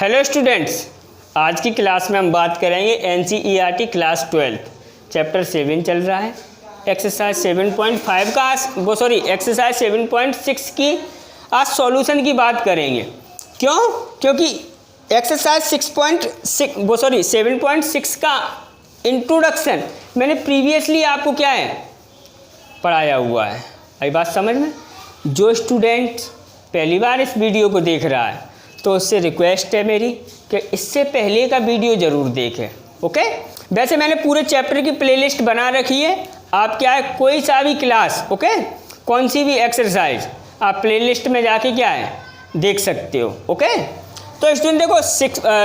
Hello students, आज की class में हम बात करेंगे एनसीईआरटी क्लास 12 चैप्टर 7 चल रहा है। एक्सरसाइज 7.5 का एक्सरसाइज 7.6 की आज सॉल्यूशन की बात करेंगे। क्यों? क्योंकि एक्सरसाइज 7.6 का इंट्रोडक्शन मैंने प्रीवियसली आपको क्या है पढ़ाया हुआ है। आई बात समझ में? जो स्टूडेंट पहली बार इस वीडियो को देख रहा है तो उससे रिक्वेस्ट है मेरी कि इससे पहले का वीडियो ज़रूर देखें। ओके, वैसे मैंने पूरे चैप्टर की प्लेलिस्ट बना रखी है। आप क्या है, कोई सा भी क्लास, ओके, कौन सी भी एक्सरसाइज आप प्लेलिस्ट में जाके क्या है देख सकते हो। ओके, तो स्टूडेंट देखो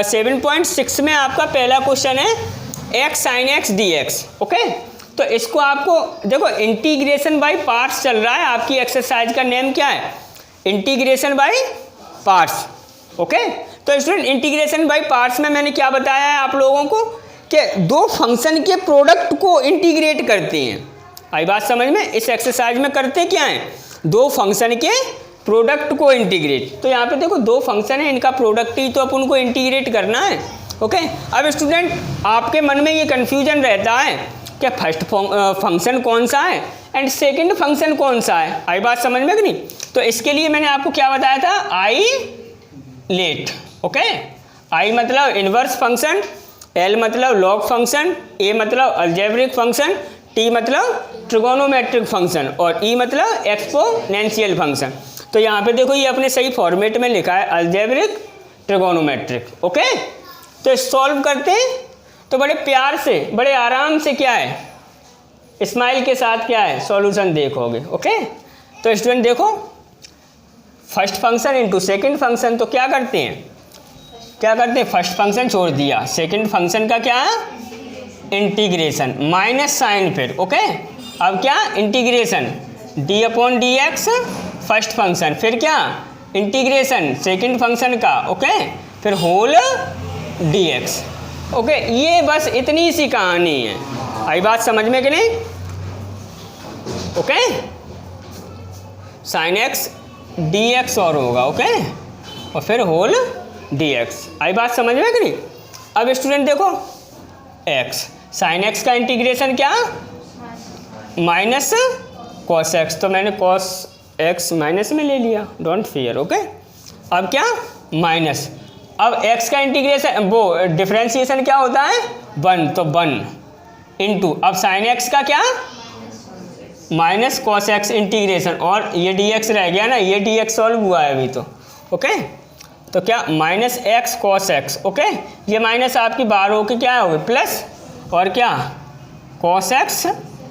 7.6 में आपका पहला क्वेश्चन है x sine x D x. Okay, तो इसको आपको देखो इंटीग्रेशन बाय पार्ट्स चल रहा है। आपकी एक्सरसाइज का नेम क्या है? Integration by parts. ओके, तो स्टूडेंट इंटीग्रेशन बाय पार्ट्स में मैंने क्या बताया है आप लोगों को कि दो फंक्शन के प्रोडक्ट को इंटीग्रेट करते हैं। आई बात समझ में? इस एक्सरसाइज में करते क्या हैं? दो फंक्शन के प्रोडक्ट को इंटीग्रेट। तो यहाँ पे देखो दो फंक्शन है, इनका प्रोडक्ट ही तो अपन को इंटीग्रेट करना है। ओके, अब स्टूडेंट आपके मन में ये कन्फ्यूजन रहता है कि फर्स्ट फंक्शन कौन सा है एंड सेकेंड फंक्शन कौन सा है। आई बात समझ में कि नहीं? तो इसके लिए मैंने आपको क्या बताया था? I let. ओके, आई मतलब इनवर्स फंक्शन, एल मतलब लॉग फंक्शन, ए मतलब अलजेब्रिक फंक्शन, टी मतलब ट्रिगोनोमेट्रिक फंक्शन और ई मतलब एक्सपोनेंशियल फंक्शन। तो यहाँ पे देखो ये अपने सही फॉर्मेट में लिखा है अलजेब्रिक ट्रिगोनोमेट्रिक। ओके, तो सॉल्व करते हैं तो बड़े प्यार से बड़े आराम से क्या है स्माइल के साथ क्या है सॉल्यूशन देखोगे। ओके, तो स्टूडेंट देखो first function into second function, तो क्या करते हैं फर्स्ट फंक्शन छोड़ दिया, सेकेंड फंक्शन का क्या है इंटीग्रेशन, माइनस साइन फिर। ओके, अब क्या integration D upon d x first function, फिर क्या इंटीग्रेशन सेकेंड फंक्शन का। ओके, फिर होल डी एक्स। ओके, ये बस इतनी सी कहानी है। आई बात समझ में कि नहीं? Okay, sine x D x और होगा। ओके, और फिर होल डी एक्स। आई बात समझ में कि नहीं? अब स्टूडेंट देखो एक्स साइन एक्स का इंटीग्रेशन क्या माइनस कॉस एक्स, तो मैंने कॉस एक्स माइनस में ले लिया, डोंट फियर। ओके, अब क्या माइनस, अब x का इंटीग्रेशन वो डिफरेंशिएशन क्या होता है 1, तो 1 इंटू अब साइन एक्स का क्या माइनस कॉस एक्स इंटीग्रेशन, और ये dx रह गया ना, ये dx सॉल्व हुआ है अभी तो। ओके, तो क्या minus x cos x. Okay, ये माइनस आपकी बाहर होके क्या होगी प्लस, और क्या कॉस एक्स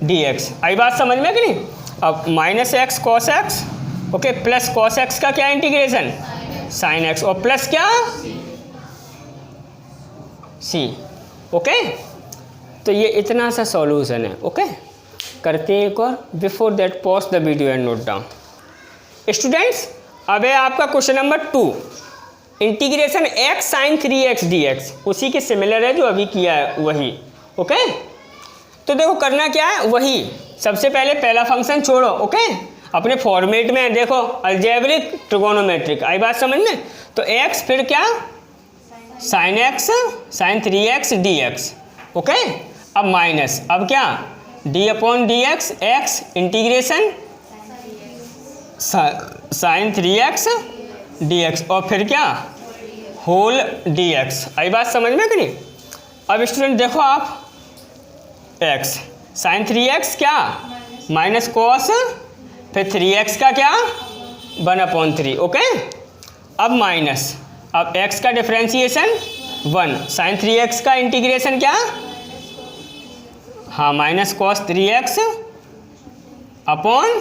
dx। आई बात समझ में कि नहीं? अब minus x cos x, okay, plus cos x का क्या इंटीग्रेशन साइन एक्स, और प्लस क्या सी। ओके, तो ये इतना सा सॉल्यूशन है। ओके, करते हैं एक और। Before that pause the video and note down. Students, अब है आपका question number 2, integration x sine 3x dx, उसी के सिमिलर है जो अभी किया है वही। ओके, तो देखो करना क्या है वही, सबसे पहले पहला फंक्शन छोड़ो। ओके, अपने फॉर्मेट में देखो अलजेब्रिक ट्रिगोनोमेट्रिक। आई बात समझ में? तो x फिर क्या sine x sine 3x dx। Okay, अब माइनस, अब क्या d upon d x x integration sine 3x dx, और फिर क्या होल dx। आई बात समझ में कि नहीं? अब स्टूडेंट देखो आप x साइन 3x क्या माइनस कॉस, फिर 3x का क्या 1/3। ओके, अब माइनस, अब x का डिफरेंशिएशन 1, साइन 3x का इंटीग्रेशन क्या हाँ minus cos 3x upon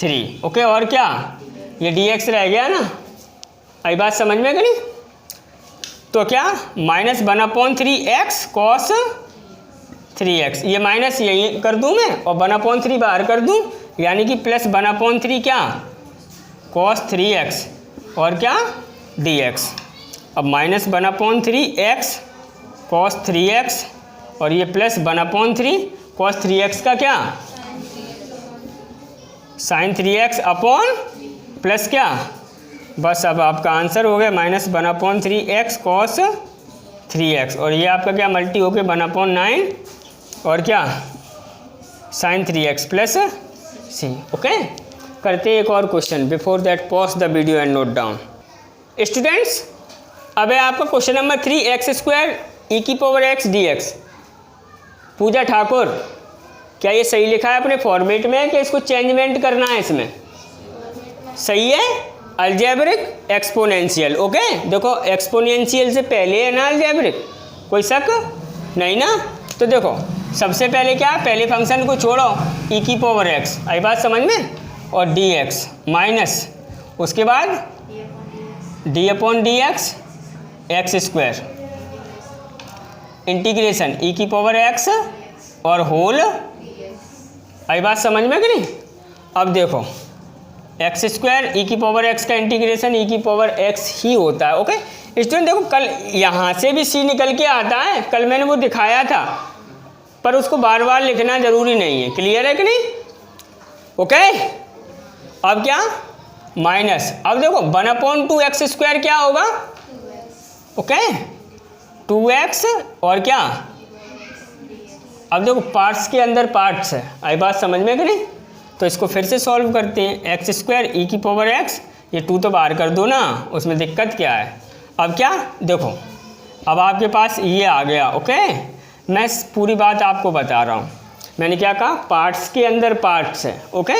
3। Okay, और क्या ये dx रह गया ना। आई बात समझ में कि नहीं? तो क्या माइनस 1/3 x कॉस 3x, ये माइनस यही कर दूं मैं और 1/3 बाहर कर दूं, यानी कि प्लस 1/3 क्या कॉस 3x और क्या dx। अब माइनस 1/3 x कॉस 3x और ये प्लस 1/3 कॉस 3x का क्या साइन 3x अपॉन प्लस क्या बस अब आपका आंसर हो गया -1/3x cos 3x, और ये आपका क्या मल्टी हो गया 1/9 और क्या sin 3x plus c। Okay, करते हैं एक और question. Before that pause the video and note down. Students, अब है आपका question number 3x² e⁻x dx। पूजा ठाकुर, क्या ये सही लिखा है अपने फॉर्मेट में कि इसको चेंजमेंट करना है? इसमें सही है, अलजेब्रिक एक्सपोनेंशियल। ओके, देखो एक्सपोनेंशियल से पहले है ना अलजेब्रिक, कोई शक नहीं ना। तो देखो सबसे पहले क्या, पहले फंक्शन को छोड़ो e⁻x, आई बात समझ में, और dx माइनस उसके बाद d/dx x² इंटीग्रेशन e⁻x और होल, आई बात समझ में कि नहीं। अब देखो x² e⁻x का इंटीग्रेशन e⁻x ही होता है। ओके स्टूडेंट, देखो कल यहाँ से भी c निकल के आता है, कल मैंने वो दिखाया था, पर उसको बार बार लिखना जरूरी नहीं है। क्लियर है कि नहीं? ओके, अब क्या माइनस, अब देखो 1/2x² क्या होगा? ओके 2x और क्या, अब देखो पार्ट्स के अंदर पार्ट्स है, आई बात समझ में कि नहीं। तो इसको फिर से सॉल्व करते हैं। x² e⁻x, ये 2 तो बाहर कर दो ना, उसमें दिक्कत क्या है। अब क्या देखो, अब आपके पास ये आ गया। ओके, मैं पूरी बात आपको बता रहा हूँ। मैंने क्या कहा, पार्ट्स के अंदर पार्ट्स है। ओके,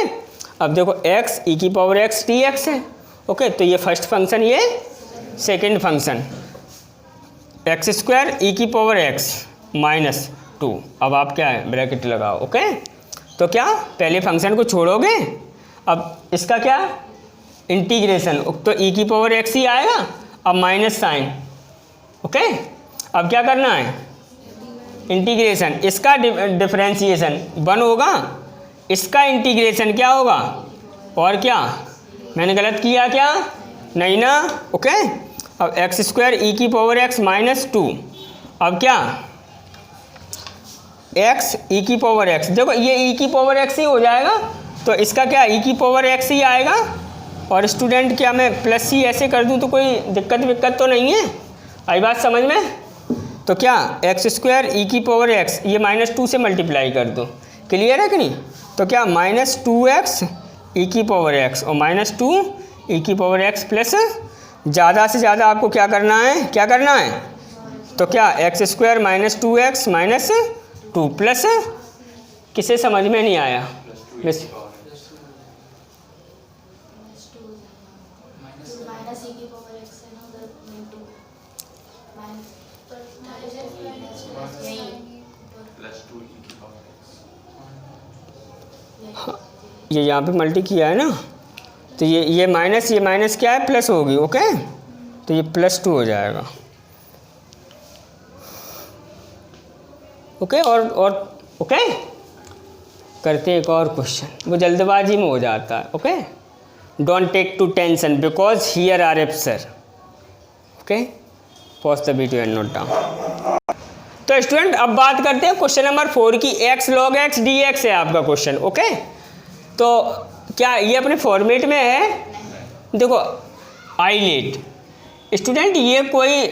अब देखो x e⁻x dx है। ओके, तो ये फर्स्ट फंक्शन, ये सेकंड फंक्शन x² e⁻x -2। अब आप क्या है ब्रैकेट लगाओ। ओके, तो क्या पहले फंक्शन को छोड़ोगे, अब इसका क्या इंटीग्रेशन, तो e⁻x ही आएगा, अब माइनस साइन। ओके, अब क्या करना है इंटीग्रेशन, इसका डिफरेंशिएशन 1 होगा, इसका इंटीग्रेशन क्या होगा, और क्या मैंने गलत किया क्या, नहीं ना। ओके, अब x² e⁻x -2, अब क्या x e⁻x, देखो ये e⁻x ही हो जाएगा, तो इसका क्या e⁻x ही आएगा। और स्टूडेंट क्या मैं प्लस c ऐसे कर दूं तो कोई दिक्कत तो नहीं है, आई बात समझ में। तो क्या x² e⁻x ये -2 से मल्टीप्लाई कर दो। क्लियर है कि नहीं। तो क्या -2x e⁻x और -2 e⁻x प्लस, ज़्यादा से ज़्यादा आपको क्या करना है, तो क्या x² -2x -2 प्लस, किसे समझ में नहीं आया मिस, ये यहाँ पे मल्टी किया है ना, तो ये माइनस क्या है, प्लस होगी। ओके, तो ये +2 हो जाएगा। ओके, और ओके करते हैं एक और क्वेश्चन, वो जल्दबाजी में हो जाता है। Okay, don't take too tension because here are एप्सर। Okay, pause the video and note down. तो स्टूडेंट अब बात करते हैं क्वेश्चन नंबर 4 की। x log x dx है आपका क्वेश्चन। ओके, तो क्या ये अपने फॉर्मेट में है, देखो आईलेट स्टूडेंट, ये कोई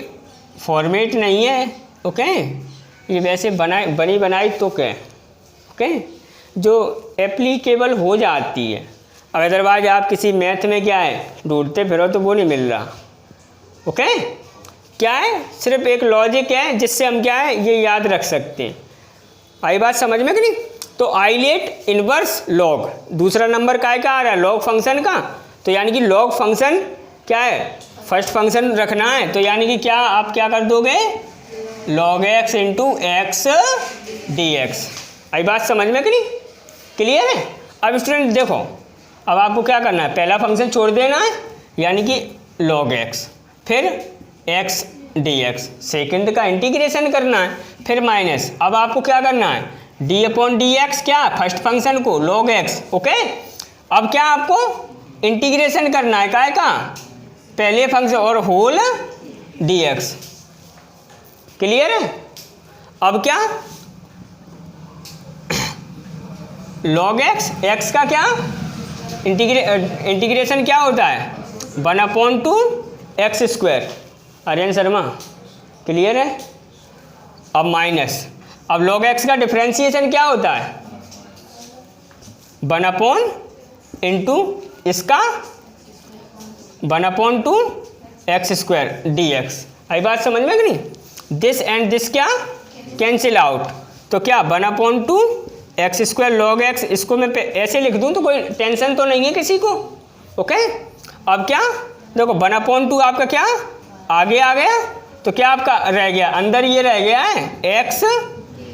फॉर्मेट नहीं है। ओके, ये वैसे बनी बनाई तो क्या, ओके, जो एप्लीकेबल हो जाती है, अदरवाइज आप किसी मैथ में क्या है ढूंढते फिरो तो वो नहीं मिल रहा। ओके, क्या है, सिर्फ एक लॉजिक है जिससे हम क्या है ये याद रख सकते हैं। आई बात समझ में कि नहीं। तो आईलेट इनवर्स लॉग, दूसरा नंबर काय का आ रहा है, लॉग फंक्शन का, तो यानी कि लॉग फंक्शन क्या है, फर्स्ट फंक्शन रखना है, तो यानी कि क्या आप क्या कर दोगे, log x into x dx। आई बात समझ में कि नहीं, क्लियर है। अब स्टूडेंट देखो, अब आपको क्या करना है, पहला फंक्शन छोड़ देना है यानी कि log x, फिर x dx, सेकंड का इंटीग्रेशन करना है, फिर माइनस, अब आपको क्या करना है d/dx, क्या फर्स्ट फंक्शन को log x। ओके, अब क्या आपको इंटीग्रेशन करना है काय का, पहले फंक्शन और होल dx। क्लियर है। अब क्या log x, x का क्या इंटीग्रेशन क्या होता है, 1/2x²। आर्यन शर्मा क्लियर है। अब माइनस, अब log x का डिफ्रेंशिएशन क्या होता है? 1/, इसका 1/2x² dx। आई बात समझ में कि नहीं? दिस एंड दिस क्या कैंसिल आउट, तो क्या 1/2x² log x, इसको मैं ऐसे लिख दूं तो कोई टेंशन तो नहीं है किसी को। ओके, अब क्या देखो 1/2 आपका क्या आगे आ गया, तो क्या आपका रह गया अंदर, ये रह गया है x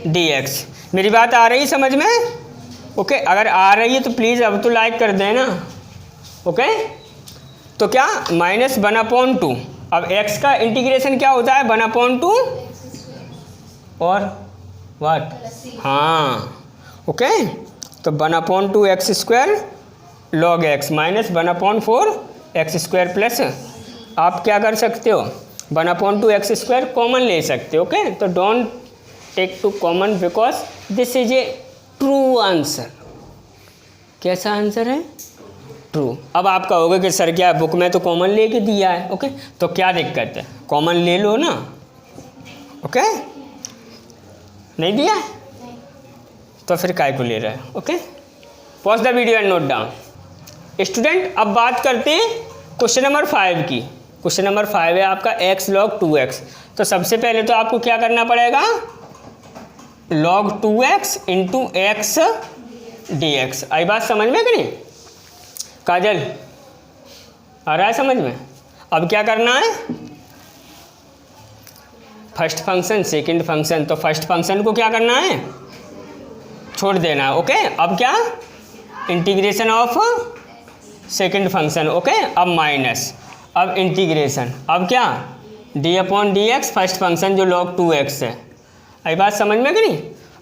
dx। मेरी बात आ रही समझ में? ओके, अगर आ रही है तो प्लीज़ अब तो लाइक कर देना। ओके, तो क्या -1/2, अब x का इंटीग्रेशन क्या होता है 1/2 और व्हाट, हाँ ओके, तो 1/2x² log x minus 1/4x² plus, आप क्या कर सकते हो 1/2x² कॉमन ले सकते हो। ओके, तो don't take to common because this is a true answer. कैसा आंसर है? ट्रू। अब आप कहोगे कि सर क्या बुक में तो कॉमन लेके दिया है। ओके, तो क्या दिक्कत है, कॉमन ले लो ना। ओके, नहीं दिया तो फिर काय को ले रहे हैं। Okay, pause the video and note down. Student, अब बात करते हैं क्वेश्चन नंबर 5 की। क्वेश्चन नंबर 5 है आपका x log 2x। तो सबसे पहले तो आपको क्या करना पड़ेगा, log 2x into x dx। आई बात समझ में कि नहीं? काजल आ रहा है समझ में? अब क्या करना है, फर्स्ट फंक्शन सेकंड फंक्शन, तो फर्स्ट फंक्शन को क्या करना है, छोड़ देना है। ओके, अब क्या integration of second function. Okay, अब माइनस, अब इंटीग्रेशन, अब क्या d/dx फर्स्ट फंक्शन जो log 2x है। आई बात समझ में कि नहीं?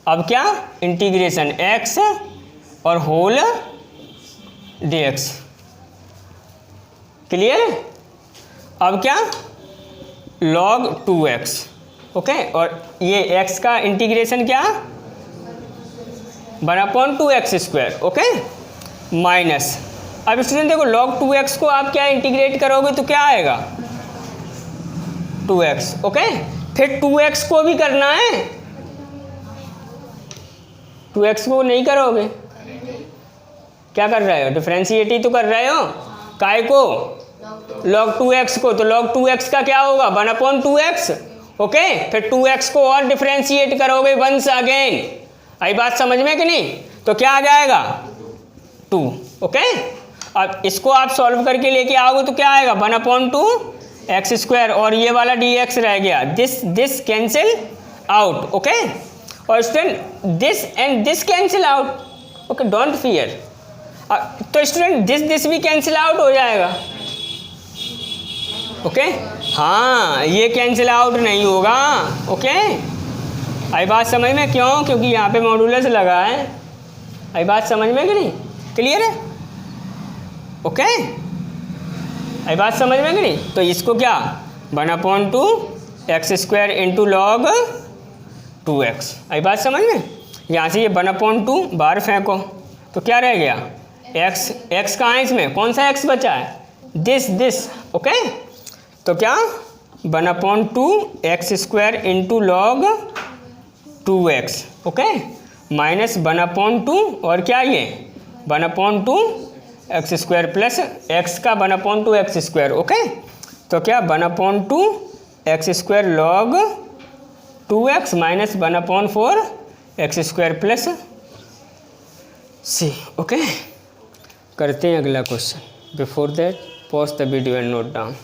अब क्या इंटीग्रेशन x और होल dx। क्लियर है? अब क्या log 2x। ओके, और ये x का इंटीग्रेशन क्या 1/2x²। ओके, माइनस, अब स्टूडेंट देखो log 2x को आप क्या इंटीग्रेट करोगे तो क्या आएगा 2x। ओके, फिर 2x को भी करना है, 2x को नहीं करोगे, क्या कर रहे हो, डिफ्रेंशिएट ही तो कर रहे हो। काय को, log 2x को, तो log 2x का क्या होगा 1/2x। ओके, फिर 2x को और डिफ्रेंशिएट करोगे वंस अगेन। आई बात समझ में कि नहीं? तो क्या आ जाएगा 2। ओके, अब इसको आप सॉल्व करके लेके आओगे तो क्या आएगा 1/2x², और ये वाला dx रह गया, दिस कैंसिल आउट। ओके, और student this and this cancel out. Okay, don't fear. तो स्टूडेंट दिस भी कैंसिल आउट हो जाएगा। ओके, हाँ ये कैंसिल आउट नहीं होगा। ओके, आई बात समझ में? क्यों? क्योंकि यहाँ पे मॉडुलस लगा है। आई बात समझ में कि नहीं? क्लियर है? ओके, आई बात समझ में कि नहीं? तो इसको क्या 1/2x² इंटू log 2x। आई बात समझ में? यहाँ से ये 1/2 बाहर फेंको तो क्या रह गया x कहाँ है इसमें, कौन सा x बचा है, दिस। ओके, तो क्या 1/2x² into log 2x। Okay, minus 1/2 और क्या ये 1/2x² प्लस x का 1/2x²। ओके, तो क्या 1/2x² log 2x minus 1/4x² plus c। Okay, करते हैं अगला question. Before that pause the video and note down.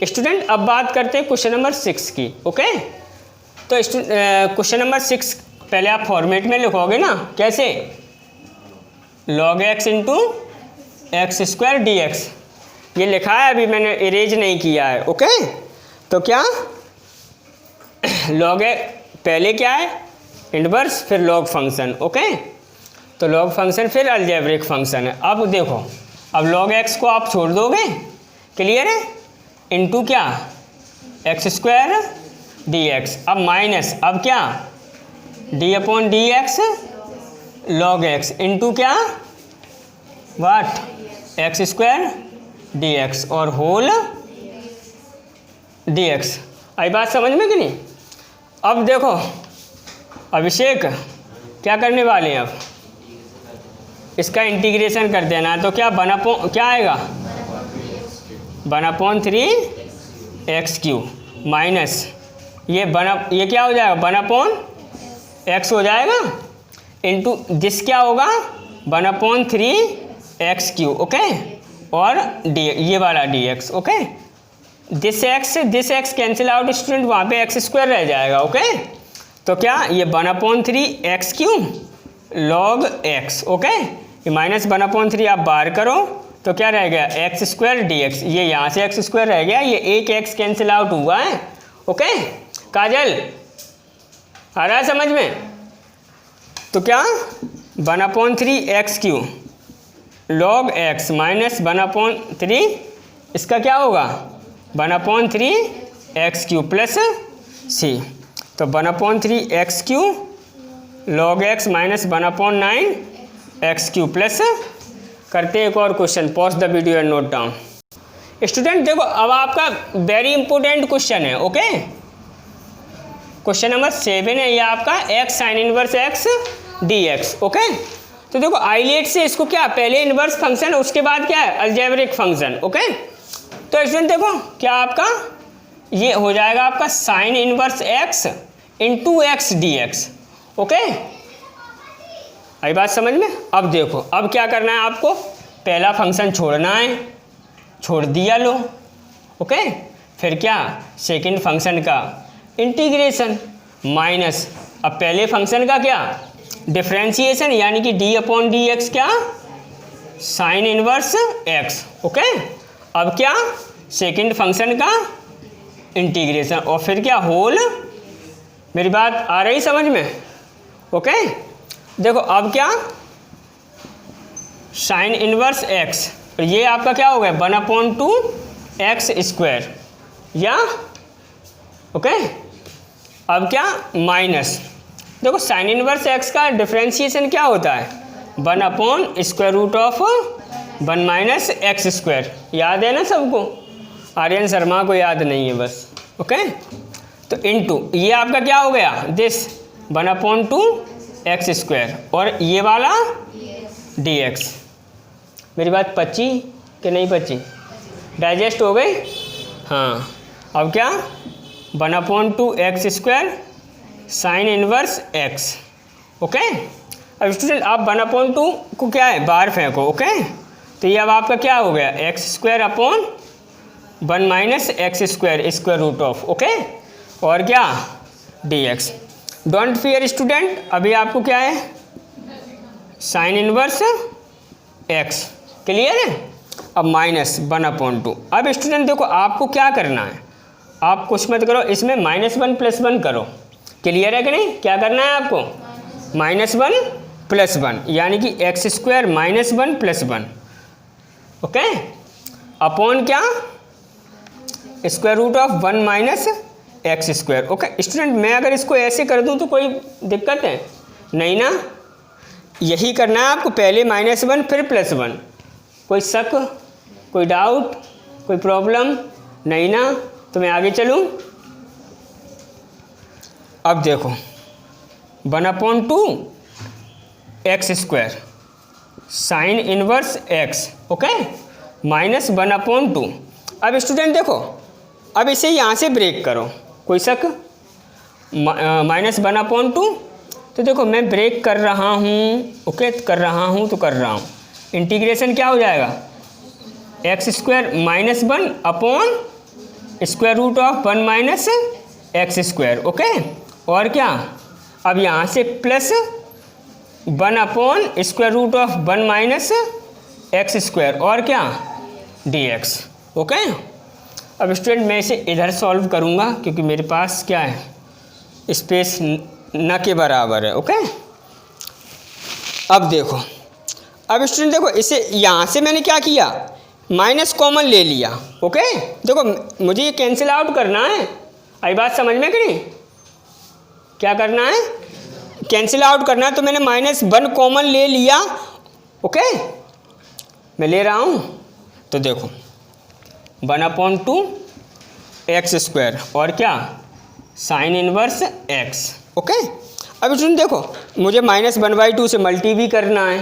Student, अब बात करते हैं क्वेश्चन नंबर 6 की। ओके, तो क्वेश्चन नंबर 6 पहले आप फॉर्मेट में लिखोगे ना, कैसे, log x into x² dx। ये लिखा है, अभी मैंने इरेज नहीं किया है। ओके, तो क्या log पहले क्या है इनवर्स, फिर log फंक्शन। ओके, तो log फंक्शन फिर अलजेब्रिक फंक्शन है। अब देखो, अब log x को आप छोड़ दोगे, क्लियर है, इंटू क्या x² dx। अब माइनस, अब क्या d/dx log x इंटू क्या व्हाट x² dx और होल dx। आई बात समझ में कि नहीं? अब देखो अभिषेक क्या करने वाले हैं, अब इसका इंटीग्रेशन कर देना है। तो क्या क्या आएगा 1/3 माइनस ये क्या हो जाएगा 1/x हो जाएगा इंटू दिस क्या होगा 1/3 ओके, और ये वाला dx okay. This x cancel out student, वहाँ पे x² रह जाएगा ओके। तो क्या ये 1/3 log x ओके, ये -1/3 आप बाहर करो तो क्या रह गया x² dx, ये यहाँ से x² रह गया, ये एक x कैंसिल आउट हुआ है ओके। काजल आ रहा है समझ में? तो क्या 1/3 log x माइनस 1/3 इसका क्या होगा 1/3 प्लस c। तो 1/3 log x माइनस 1/9 प्लस करते एक और question. Pause the video and note down. Student देखो अब आपका वेरी इंपॉर्टेंट क्वेश्चन है ओके। क्वेश्चन नंबर 7 है ये आपका x sin inverse x dx okay. तो देखो आइलेट से इसको क्या पहले इनवर्स फंक्शन उसके बाद क्या है अलजेब्रिक फंक्शन ओके। तो स्टूडेंट देखो क्या आपका ये हो जाएगा आपका sin inverse x into x dx okay. आई बात समझ में? अब देखो अब क्या करना है आपको, पहला फंक्शन छोड़ना है, छोड़ दिया लो ओके। फिर क्या सेकंड फंक्शन का इंटीग्रेशन माइनस अब पहले फंक्शन का क्या डिफरेंशिएशन, यानी कि d/dx क्या sin इनवर्स x ओके। अब क्या सेकंड फंक्शन का इंटीग्रेशन और फिर क्या होल। मेरी बात आ रही समझ में ओके। देखो अब क्या sin इनवर्स x, ये आपका क्या हो गया 1/2x² या ओके। अब क्या माइनस देखो sin इनवर्स x का डिफरेंशिएशन क्या होता है 1/√1 - x²। याद है ना सबको? आर्यन शर्मा को याद नहीं है बस ओके। तो इनटू ये आपका क्या हो गया दिस 1/2x² और ये वाला dx। मेरी बात पची कि नहीं पची? डाइजेस्ट हो गई? हाँ। अब क्या 1/2x² sin inverse x okay. अब स्टूडेंट आप 1/2 को क्या है बाहर फेंको ओके। तो ये अब आपका क्या हो गया x²/1 - x² ओके, और क्या dx। डोंट फियर स्टूडेंट, अभी आपको क्या है sin इनवर्स x क्लियर है। अब -1/2। अब स्टूडेंट देखो आपको क्या करना है, आप कुछ मत करो, इसमें -1 + 1 करो। क्लियर है कि नहीं? क्या करना है आपको -1 + 1 यानी कि x² -1 + 1 ओके अपॉन क्या √1 - x² ओके। स्टूडेंट मैं अगर इसको ऐसे कर दूं तो कोई दिक्कत है नहीं ना? यही करना है आपको, पहले -1 फिर +1। कोई शक, कोई डाउट, कोई प्रॉब्लम नहीं ना? तो मैं आगे चलूं। अब देखो 1/2x² sin inverse x okay -1/2। अब स्टूडेंट देखो अब इसे यहाँ से ब्रेक करो, कोई शक -1/2। तो देखो मैं ब्रेक कर रहा हूँ ओके, कर रहा हूँ तो कर रहा हूँ। इंटीग्रेशन क्या हो जाएगा x² -1 अपॉन √1 - x² ओके। और क्या अब यहाँ से प्लस 1 अपॉन √1 - x² और क्या dx ओके। अब स्टूडेंट मैं इसे इधर सॉल्व करूँगा क्योंकि मेरे पास क्या है स्पेस न के बराबर है ओके। अब देखो अब स्टूडेंट देखो इसे यहाँ से मैंने क्या किया माइनस कॉमन ले लिया ओके। देखो मुझे ये कैंसिल आउट करना है, आई बात समझ में कि नहीं? क्या करना है कैंसिल आउट करना है। तो मैंने -1 कॉमन ले लिया ओके, मैं ले रहा हूँ। तो देखो 1/2 एक्स स्क्वायर और क्या साइन इनवर्स एक्स। ओके, अब स्टूडेंट देखो मुझे -1/2 से मल्टी भी करना है।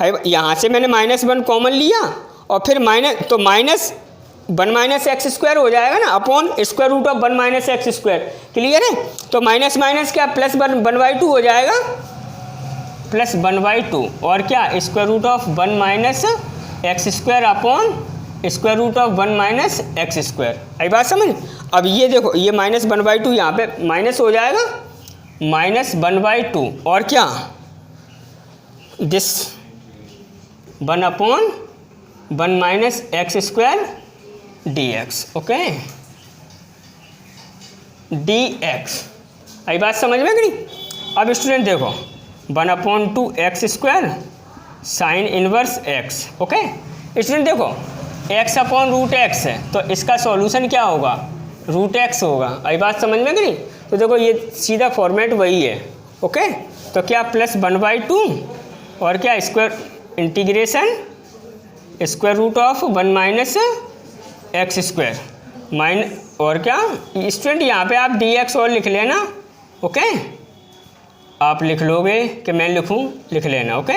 अब यहाँ से मैंने -1 कॉमन लिया और फिर -1 एक्स स्क्वायर हो जाएगा ना upon square root of 1 x square. Clear है? तो माइनस माइनस क्या प्लस 1/2 हो जाएगा, +1/2 और क्या square root of 1 x square upon square root of 1 x square. आई बात समझ? अब ये देखो ये -1/2 यहाँ पे माइनस हो जाएगा, -1/2 और क्या this 1/1 x square dx। Okay, dx। आई बात समझ में कि नहीं? अब स्टूडेंट देखो 1/2 x square sine inverse x. Okay student देखो x अपॉन रूट एक्स है तो इसका सॉल्यूशन क्या होगा, रूट एक्स होगा। आई बात समझ में कि नहीं? तो देखो ये सीधा फॉर्मेट वही है। ओके, तो क्या +1/2 और क्या square integration square root of 1 x square और क्या स्टूडेंट यहाँ पे आप dx और लिख लेना। ओके, आप लिख लोगे कि मैं लिखूँ, लिख लेना। Okay,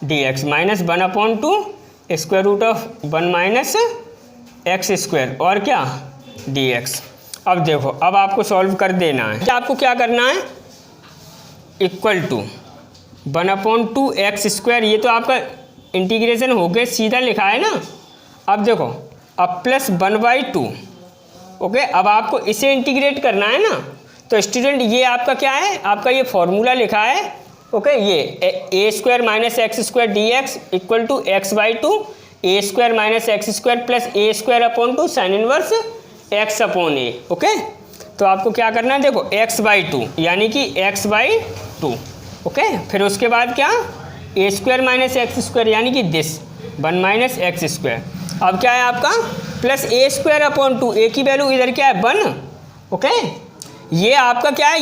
dx -1/2 square root of 1 x square और क्या dx। अब देखो अब आपको सॉल्व कर देना है। आपको क्या करना है, इक्वल टू 1/2 एक्स स्क्वायर, ये तो आपका इंटीग्रेशन हो गया सीधा लिखा है ना। अब देखो अब +1/2। ओके, अब आपको इसे इंटीग्रेट करना है ना। तो स्टूडेंट ये आपका क्या है, आपका ये फॉर्मूला लिखा है। ओके, ये a² - x² dx equal to x/2 a² - x² plus a² sine inverse x upon a। Okay, तो आपको क्या करना है, देखो x/2 यानी कि x/2। ओके, फिर उसके बाद क्या a² - x² यानी कि दिस 1 - एक्स स्क्वायर। अब क्या है आपका प्लस a²/2, a की वैल्यू इधर क्या है 1। ओके, ये आपका क्या है,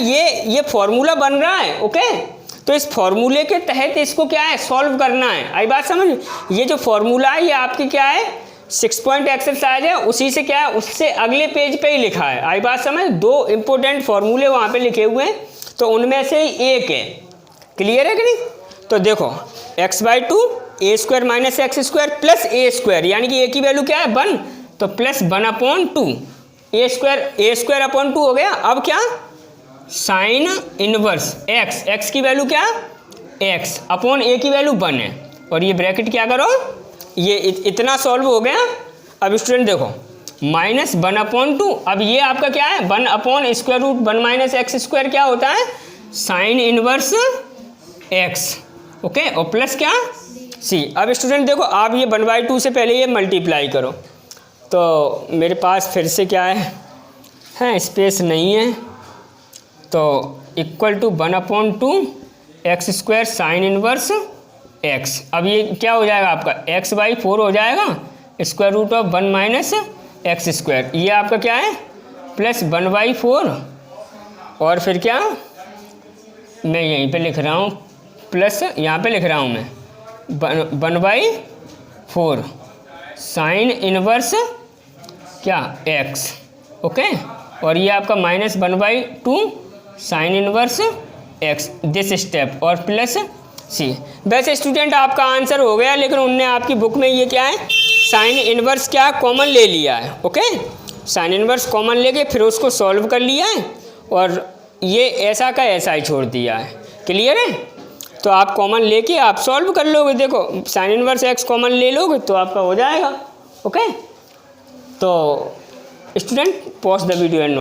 ये फॉर्मूला बन रहा है। ओके, तो इस फॉर्मूले के तहत इसको क्या है सॉल्व करना है। आई बात समझ? ये जो फॉर्मूला है ये आपकी क्या है 6 पॉइंट एक्सरसाइज है, उसी से क्या है उससे अगले पेज पे ही लिखा है। आई बात समझ? 2 इंपॉर्टेंट फॉर्मूले वहाँ पे लिखे हुए हैं तो उनमें से ही एक है। क्लियर है कि नहीं? तो देखो x/2 a² - x² plus a² यानी कि a की वैल्यू क्या है 1, तो +1/2 a² हो गया। अब क्या साइन इनवर्स x की वैल्यू क्या x अपॉन a की वैल्यू 1 है और ये ब्रैकेट क्या करो, ये इतना सॉल्व हो गया। अब स्टूडेंट देखो -1/2, अब ये आपका क्या है 1 स्क्वायर रूट 1 एक्स स्क्वायर क्या होता है साइन इनवर्स x। ओके, और प्लस क्या c। अब स्टूडेंट देखो आप ये 1/2 से पहले ये मल्टीप्लाई करो, तो मेरे पास फिर से क्या है स्पेस नहीं है, तो equal to 1/2 x square sine inverse x। अब ये क्या हो जाएगा आपका x/4 हो जाएगा square root of 1 - x square. ये आपका क्या है +1/4 और फिर क्या मैं यहीं पे लिख रहा हूँ प्लस, यहाँ पे लिख रहा हूँ मैं 1/4 साइन इनवर्स क्या x। ओके, और ये आपका -1/2 sign inverse x this step और प्लस c। वैसे स्टूडेंट आपका आंसर हो गया, लेकिन उनने आपकी बुक में ये क्या है साइन इनवर्स क्या कॉमन ले लिया है। ओके, साइन इनवर्स कॉमन लेके फिर उसको सॉल्व कर लिया है और ये ऐसा का ऐसा ही छोड़ दिया है। क्लियर है? तो आप कॉमन लेके आप सॉल्व कर लोगे। देखो साइन इनवर्स x कॉमन ले लोगे तो आपका हो जाएगा। ओके, तो student pause the video and